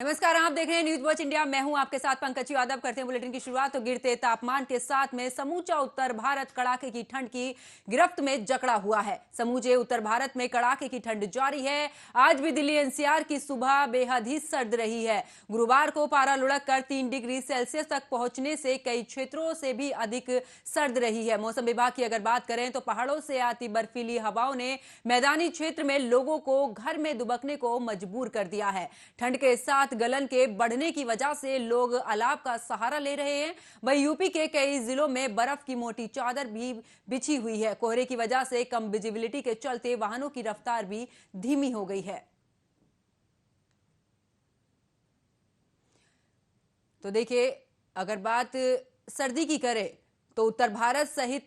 नमस्कार, आप देख रहे हैं न्यूज वॉच इंडिया। मैं हूं आपके साथ पंकज यादव। करते हैं बुलेटिन की शुरुआत। तो गिरते तापमान के साथ में समूचा उत्तर भारत कड़ाके की ठंड की गिरफ्त में जकड़ा हुआ है। समूचे उत्तर भारत में कड़ाके की ठंड जारी है। आज भी दिल्ली एनसीआर की सुबह बेहद ही सर्द रही है। गुरुवार को पारा लुढ़क कर 3 डिग्री सेल्सियस तक पहुंचने से कई क्षेत्रों से भी अधिक सर्द रही है। मौसम विभाग की अगर बात करें तो पहाड़ों से आती बर्फीली हवाओं ने मैदानी क्षेत्र में लोगों को घर में दुबकने को मजबूर कर दिया है। ठंड के साथ गलन के बढ़ने की वजह से लोग अलाव का सहारा ले रहे हैं। वहीं यूपी के कई जिलों में बर्फ की मोटी चादर भी बिछी हुई है। कोहरे की वजह से कम विजिबिलिटी के चलते वाहनों की रफ्तार भी धीमी हो गई है। तो देखिए, अगर बात सर्दी की करें तो उत्तर भारत सहित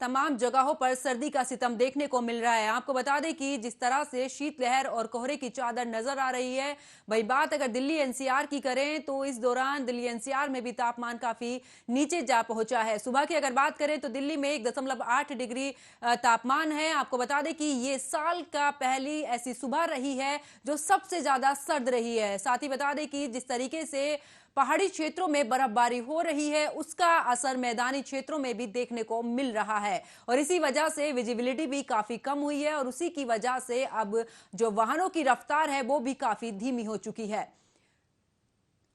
तमाम जगहों पर सर्दी का सितम देखने को मिल रहा है। आपको बता दें कि जिस तरह से शीतलहर और कोहरे की चादर नजर आ रही है, वही बात अगर दिल्ली एनसीआर की करें तो इस दौरान दिल्ली एनसीआर में भी तापमान काफी नीचे जा पहुंचा है। सुबह की अगर बात करें तो दिल्ली में 1.8 डिग्री तापमान है। आपको बता दें कि ये साल का पहली ऐसी सुबह रही है जो सबसे ज्यादा सर्द रही है। साथ ही बता दें कि जिस तरीके से पहाड़ी क्षेत्रों में बर्फबारी हो रही है, उसका असर मैदानी क्षेत्रों में भी देखने को मिल रहा है और इसी वजह से विजिबिलिटी भी काफी कम हुई है और उसी की वजह से अब जो वाहनों की रफ्तार है वो भी काफी धीमी हो चुकी है।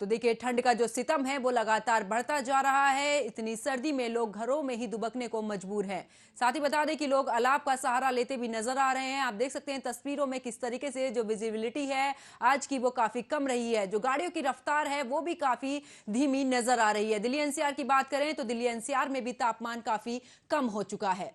तो देखिए, ठंड का जो सितम है वो लगातार बढ़ता जा रहा है। इतनी सर्दी में लोग घरों में ही दुबकने को मजबूर हैं। साथ ही बता दें कि लोग अलाव का सहारा लेते भी नजर आ रहे हैं। आप देख सकते हैं तस्वीरों में किस तरीके से जो विजिबिलिटी है आज की वो काफी कम रही है। जो गाड़ियों की रफ्तार है वो भी काफी धीमी नजर आ रही है। दिल्ली एनसीआर की बात करें तो दिल्ली एनसीआर में भी तापमान काफी कम हो चुका है।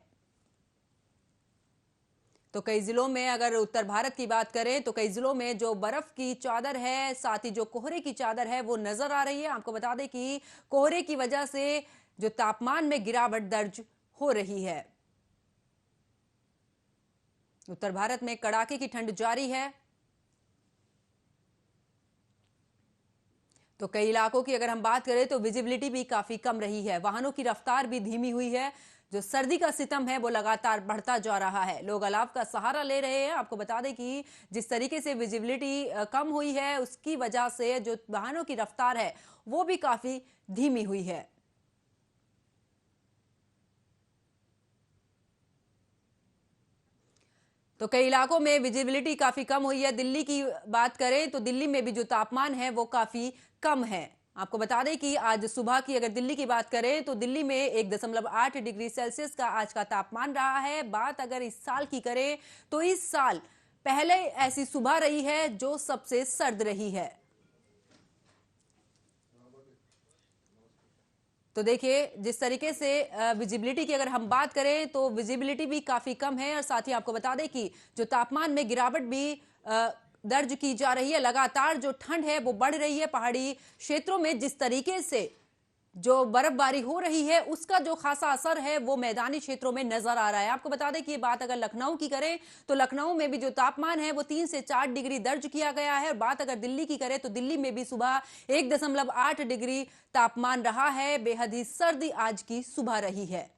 तो कई जिलों में अगर उत्तर भारत की बात करें तो कई जिलों में जो बर्फ की चादर है, साथ ही जो कोहरे की चादर है वो नजर आ रही है। आपको बता दें कि कोहरे की वजह से जो तापमान में गिरावट दर्ज हो रही है। उत्तर भारत में कड़ाके की ठंड जारी है। तो कई इलाकों की अगर हम बात करें तो विजिबिलिटी भी काफी कम रही है। वाहनों की रफ्तार भी धीमी हुई है। जो सर्दी का सितम है वो लगातार बढ़ता जा रहा है। लोग अलाव का सहारा ले रहे हैं। आपको बता दें कि जिस तरीके से विजिबिलिटी कम हुई है उसकी वजह से जो वाहनों की रफ्तार है वो भी काफी धीमी हुई है। तो कई इलाकों में विजिबिलिटी काफी कम हुई है। दिल्ली की बात करें तो दिल्ली में भी जो तापमान है वो काफी कम है। आपको बता दें कि आज सुबह की अगर दिल्ली की बात करें तो दिल्ली में 1.8 डिग्री सेल्सियस का आज का तापमान रहा है। बात अगर इस साल की करें तो इस साल पहले ऐसी सुबह रही है जो सबसे सर्द रही है। तो देखिए, जिस तरीके से विजिबिलिटी की अगर हम बात करें तो विजिबिलिटी भी काफी कम है और साथ ही आपको बता दें कि जो तापमान में गिरावट भी दर्ज की जा रही है। लगातार जो ठंड है वो बढ़ रही है। पहाड़ी क्षेत्रों में जिस तरीके से जो बर्फबारी हो रही है उसका जो खासा असर है वो मैदानी क्षेत्रों में नजर आ रहा है। आपको बता दें कि ये बात अगर लखनऊ की करें तो लखनऊ में भी जो तापमान है वो 3 से 4 डिग्री दर्ज किया गया है। और बात अगर दिल्ली की करें तो दिल्ली में भी सुबह 1.8 डिग्री तापमान रहा है। बेहद ही सर्दी आज की सुबह रही है।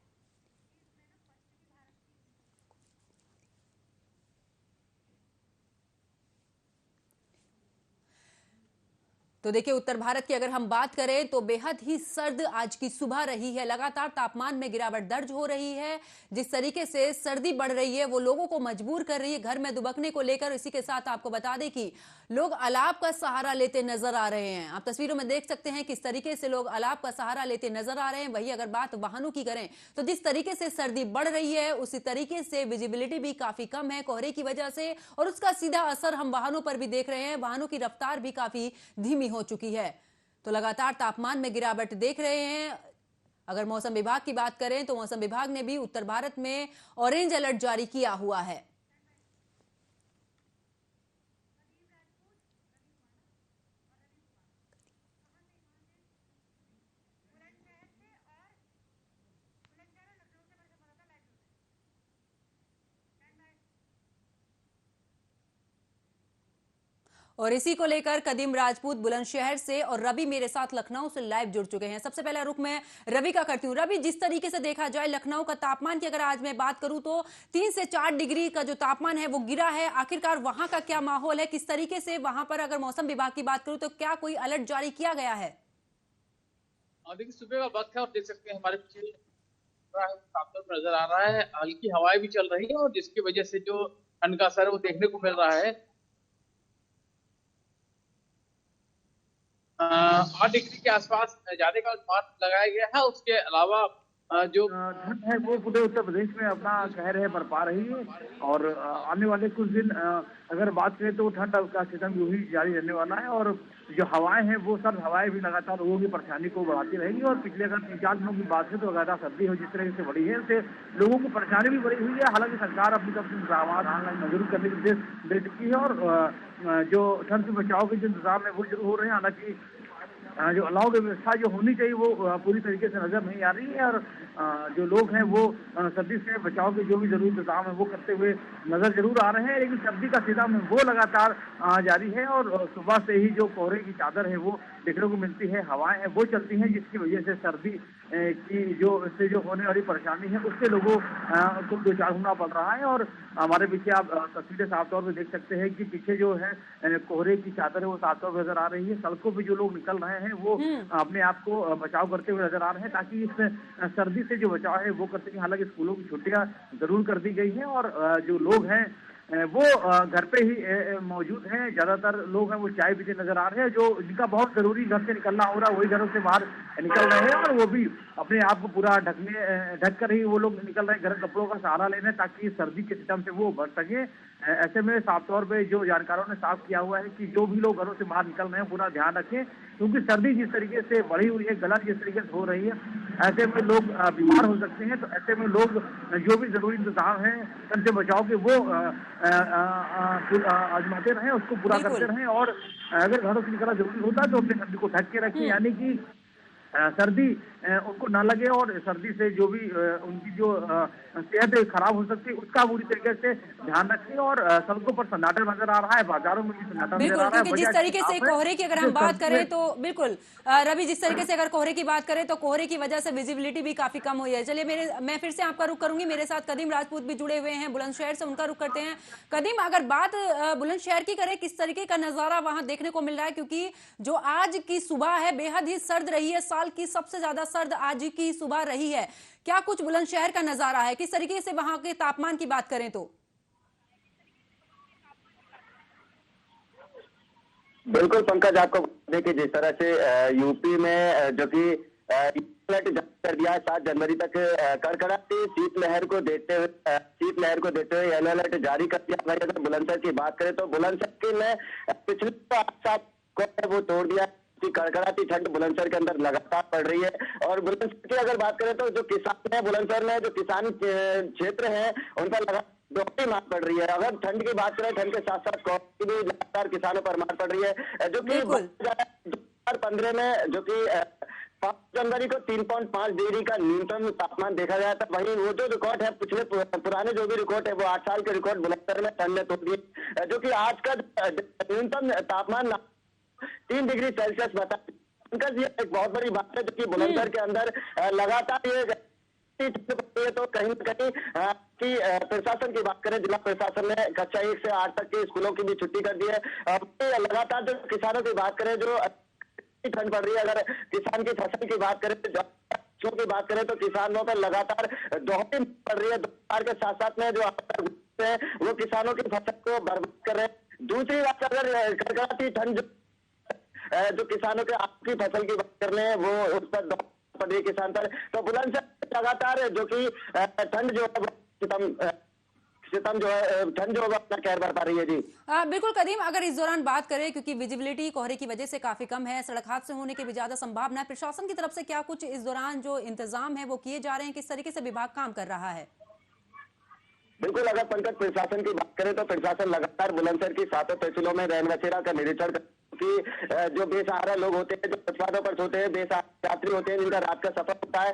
तो देखिए, उत्तर भारत की अगर हम बात करें तो बेहद ही सर्द आज की सुबह रही है। लगातार तापमान में गिरावट दर्ज हो रही है। जिस तरीके से सर्दी बढ़ रही है वो लोगों को मजबूर कर रही है घर में दुबकने को लेकर। इसी के साथ आपको बता दें कि लोग अलाव का सहारा लेते नजर आ रहे हैं। आप तस्वीरों में देख सकते हैं किस तरीके से लोग अलाव का सहारा लेते नजर आ रहे हैं। वही अगर बात वाहनों की करें तो जिस तरीके से सर्दी बढ़ रही है उसी तरीके से विजिबिलिटी भी काफी कम है कोहरे की वजह से और उसका सीधा असर हम वाहनों पर भी देख रहे हैं। वाहनों की रफ्तार भी काफी धीमी हो चुकी है। तो लगातार तापमान में गिरावट देख रहे हैं। अगर मौसम विभाग की बात करें तो मौसम विभाग ने भी उत्तर भारत में ऑरेंज अलर्ट जारी किया हुआ है। और इसी को लेकर कदीम राजपूत बुलंदशहर से और रवि मेरे साथ लखनऊ से लाइव जुड़ चुके हैं। सबसे पहला रुख मैं रवि का करती हूँ। रवि, जिस तरीके से देखा जाए लखनऊ का तापमान की अगर आज मैं बात करूं तो 3 से 4 डिग्री का जो तापमान है वो गिरा है। आखिरकार वहां का क्या माहौल है, किस तरीके से वहां पर अगर मौसम विभाग की बात करूं तो क्या कोई अलर्ट जारी किया गया है? देखिए, सुबह का वक्त है और देख सकते हैं हमारे पीछे साफ तौर पर नजर आ रहा है। हल्की हवाएं भी चल रही है और जिसकी वजह से जो ठंड का असर है वो देखने को मिल रहा है। 8 डिग्री के आसपास जाने का अनुमान लगाया गया है। उसके अलावा जो ठंड है वो पूरे उत्तर प्रदेश में अपना कहर है बरपा रही है और आने वाले कुछ दिन अगर बात करें तो ठंड का सिस्टम यूं ही जारी रहने वाला है और जो हवाएं हैं वो सर्द हवाएं भी लगातार लोगों की परेशानी को बढ़ाती रहेंगी। और पिछले अगर 3-4 दिनों की बात है तो लगातार सर्दी हो जिस तरह से बढ़ी है उससे लोगों को परेशानी भी बढ़ी हुई है। हालांकि सरकार अपनी तरफ से इंतजाम ऑनलाइन मजबूर करने के निर्देश दे चुकी है और जो ठंड से बचाव के जो इंतजाम है वो जरूर हो रहे हैं। हालांकि जो अलाव की व्यवस्था जो होनी चाहिए वो पूरी तरीके से नजर नहीं आ रही है और जो लोग हैं वो सर्दी से बचाव के जो भी जरूरी इंतजाम है वो करते हुए नजर जरूर आ रहे हैं। लेकिन सर्दी का सिस्टम है वो लगातार जारी है और सुबह से ही जो कोहरे की चादर है वो देखने को मिलती है, हवाएं हैं वो चलती हैं जिसकी वजह से सर्दी की जो होने वाली परेशानी है उससे लोगों को दो चार होना पड़ रहा है। और हमारे पीछे आप तस्वीरें साफ तौर पर देख सकते हैं कि पीछे जो है कोहरे की चादर है वो साफ तौर पर नजर आ रही है। सड़कों पर जो लोग निकल रहे हैं वो अपने आप को बचाव करते हुए नजर आ रहे हैं ताकि इस सर्दी से जो बचाव है वो कर सकें। हालांकि स्कूलों की छुट्टियां जरूर कर दी गई हैं और जो लोग हैं वो घर पे ही मौजूद हैं। ज्यादातर लोग हैं वो चाय पीते नजर आ रहे हैं। जो जिनका बहुत जरूरी घर से निकलना हो रहा है वही घरों से बाहर निकल रहे हैं और वो भी अपने आप को पूरा ढक कर ही वो लोग निकल रहे हैं, गर्म कपड़ों का सहारा ले रहे हैं ताकि सर्दी के सिस्टम से वो बच सके। ऐसे में साफ तौर पे जो जानकारों ने साफ किया हुआ है कि जो भी लोग घरों से बाहर निकल रहे हैं पूरा ध्यान रखें क्योंकि सर्दी जिस तरीके से बढ़ी हुई है, गलन जिस तरीके से हो रही है, ऐसे में लोग बीमार हो सकते हैं। तो ऐसे में लोग जो भी जरूरी इंतजाम है ठंड से बचाव के वो आजमाते रहें, उसको पूरा करते रहें और अगर घरों से निकलना जरूरी होता है तो अपने सर्दी को ढक के रखें यानी कि सर्दी उनको ना लगे और सर्दी से जो भी उनकी जो सेहत खराब हो सकती है उसका पूरी तरीके से ध्यान रखें। और सड़कों पर सन्नाटा नजर आ रहा है, बाजारों में भी सन्नाटा नजर आ रहा है। क्योंकि जिस तरीके से कोहरे की अगर हम बात करें तो बिल्कुल रवि, जिस तरीके से अगर कोहरे की बात करें तो कोहरे की वजह से विजिबिलिटी भी काफी कम हुई है। चलिए मैं फिर से आपका रुख करूंगी। मेरे साथ कदीम राजपूत भी जुड़े हुए हैं बुलंदशहर से, उनका रुख करते हैं। कदीम, अगर बात बुलंदशहर की करें, किस तरीके का नजारा वहां देखने को मिल रहा है? क्योंकि जो आज की सुबह है बेहद ही सर्द रही है, साल की सबसे ज्यादा सर्द आज की सुबह रही है। क्या कुछ बुलंदशहर का नजारा है, किस तरीके से वहां के तापमान की बात करें तो? बिल्कुल पंकज, आपको देखिए जिस तरह से यूपी में जो कि कर दिया है 7 जनवरी तक कड़कड़ाती शीतलहर को देखते हुए येलो अलर्ट जारी कर दिया। भाई अगर बुलंदशहर की बात करें तो बुलंदशहर में पिछले 8 साल को वो तोड़ दिया कि कड़कड़ाती ठंड बुलंदशहर के अंदर लगातार पड़ रही है। और बुलंदशहर की अगर बात करें तो जो किसान है बुलंदशहर में, जो किसान क्षेत्र है उन पर लगातार दोहरी मार पड़ रही है। अगर ठंड की बात करें, ठंड के साथ साथ कोहरे की भी लगातार किसानों पर मार पड़ रही है जो कि 2015 में जो कि 5 जनवरी को 3.5 डिग्री का न्यूनतम तापमान देखा गया था। वहीं वो जो रिकॉर्ड है पिछले पुराने जो भी रिकॉर्ड है वो 8 साल के रिकॉर्ड बुलंदशहर में ठंड ने तोड़ दिए जो कि आज का न्यूनतम तापमान 3 डिग्री सेल्सियस बता। ये एक बहुत बड़ी बात है जो कि बुलंदशहर के अंदर लगातार ये तो कहीं न कहीं कि प्रशासन की बात करें, जिला प्रशासन ने कक्षा 1 से 8 तक के स्कूलों की भी छुट्टी कर दी है। लगातार जो किसानों की बात करें, जो ठंड पड़ रही है, अगर किसान की फसल की बात करें की बात करें तो किसानों पर लगातार दोहरी पड़ रही है। दोपहर के साथ साथ में जो है वो किसानों की फसल को बर्बाद कर रहे हैं। दूसरी बात अगर कड़कड़ाती ठंड जो किसानों के आपकी फसल की बात कर रहे हैं वो उस पर पड़ रही है किसान पर, तो बुलंदशहर लगातार जो कि ठंड जो है ठंड जो अपना कहर बरपा रही है। जी बिल्कुल कदीम, अगर इस दौरान बात करें क्योंकि विजिबिलिटी कोहरे की वजह से काफी कम है, सड़क हादसे होने की भी ज्यादा संभावना है, प्रशासन की तरफ से क्या कुछ इस दौरान जो इंतजाम है वो किए जा रहे हैं, किस तरीके से विभाग काम कर रहा है? बिल्कुल, अगर पंकज प्रशासन की बात करें तो प्रशासन लगातार बुलंदशहर की 7 तहसीलों में रैन बसेरा का निरीक्षण क्योंकि जो बेसहारा लोग होते हैं, जो फुटपाथों पर सोते हैं, बेसहारा यात्री होते हैं, जिनका रात का सफर होता है,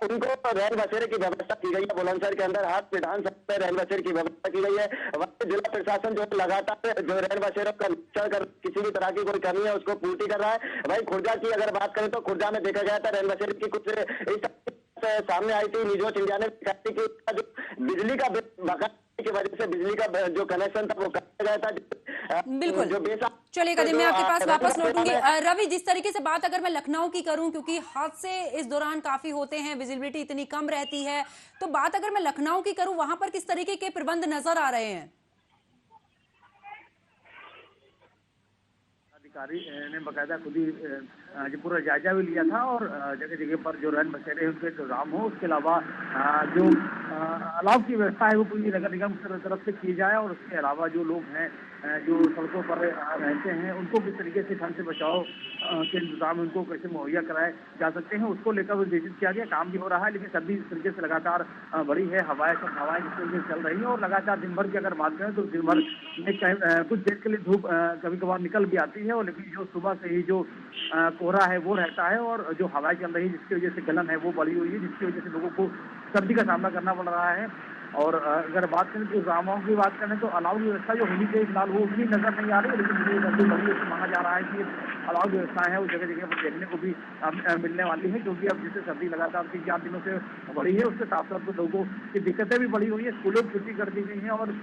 उनको रैन बसेरे की व्यवस्था की गई है। बुलंदशहर के अंदर हर विधानसभा में रैन बसेरे की व्यवस्था की गई है। वहीं जिला प्रशासन जो लगातार जो रैन बसेरों का निरीक्षण कर किसी भी तरह की कोई कमी है उसको पूर्ति कर रहा है। वहीं खुर्जा की अगर बात करें तो खुर्जा में देखा गया था रैन बसेरे की कुछ इस सामने आई थी। न्यूज इंडिया ने दिखाई थी कि उसका जो बिजली का बकाया की वजह से बिजली का जो कनेक्शन था वो काटा गया था। बिल्कुल, जो चलिए कदीम मैं आपके पास वापस लौटूंगी। रवि, जिस तरीके से बात अगर मैं लखनऊ की करूं, क्योंकि हादसे इस दौरान काफी होते हैं, विजिबिलिटी इतनी कम रहती है, तो बात अगर मैं लखनऊ की करूं, वहां पर किस तरीके के प्रबंध नजर आ रहे हैं? अधिकारी ने बकायदा खुद ही जो पूरा जायजा भी लिया था और जगह जगह पर जो रैन बसेरे उनके इंतजाम हो, उसके अलावा जो अलाव की व्यवस्था है वो पूरी नगर निगम की तरफ से की जाए और उसके अलावा जो लोग हैं जो सड़कों पर रहते हैं उनको किस तरीके से ठंड से बचाव के इंतजाम उनको कैसे मुहैया कराए जा सकते हैं उसको लेकर निर्देशित किया गया। काम भी हो रहा है, लेकिन सर्दी इस तरीके से लगातार बढ़ी है, हवाएं जिस तरीके से चल रही हैं और लगातार दिन भर की अगर बात करें तो दिन भर में कुछ देर के लिए धूप कभी कभार निकल भी आती है और लेकिन जो सुबह से ही जो कोहरा है वो रहता है और जो हवाएं चल रही है जिसकी वजह से गलन है वो बढ़ी हुई है, जिसकी वजह से लोगों को सर्दी का सामना करना पड़ रहा है। और अगर बात करें तो गाँवों की बात करें तो अलाव की व्यवस्था जो होनी चाहिए फिलहाल वो उतनी नजर नहीं आ रही है, लेकिन मुझे सर्दी बढ़ी है तो माना जा रहा है कि अलाव व्यवस्था है वो जगह जगह पर देखने को भी मिलने वाली है, क्योंकि अब जैसे सर्दी लगातार 3-4 दिनों से बढ़ी है उसके साथ साथ लोगों की दिक्कतें भी बढ़ी हुई है। स्कूलों की छुट्टी कर दी गई है और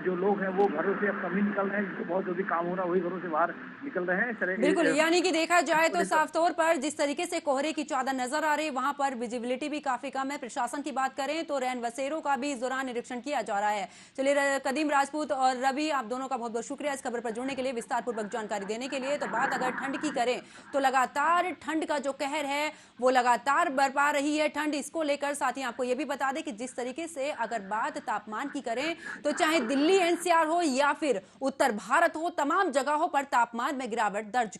जो लोग हैं वो घरों से अब कम ही निकल रहे हैं, जिसको बहुत जल्दी काम हो रहा है वही घरों से बाहर निकल रहे हैं। बिल्कुल, यानी कि देखा जाए तो साफ तौर पर जिस तरीके से कोहरे की चादर नजर आ रही है वहां पर विजिबिलिटी भी काफी कम है। प्रशासन की बात करें तो रैन बसेरों का भी इस दौरान निरीक्षण किया जा रहा है। चलिए कदीम राजपूत और रवि, आप दोनों का बहुत बहुत शुक्रिया इस खबर पर जुड़ने के लिए, विस्तार पूर्वक जानकारी देने के लिए। तो बात अगर ठंड की करें तो लगातार ठंड का जो कहर है वो लगातार बरपा रही है ठंड। इसको लेकर साथ ही आपको ये भी बता दें कि जिस तरीके से अगर बात तापमान की करें तो चाहे दिल्ली एनसीआर हो या फिर उत्तर भारत हो, तमाम जगहों पर तापमान में गिरावट दर्ज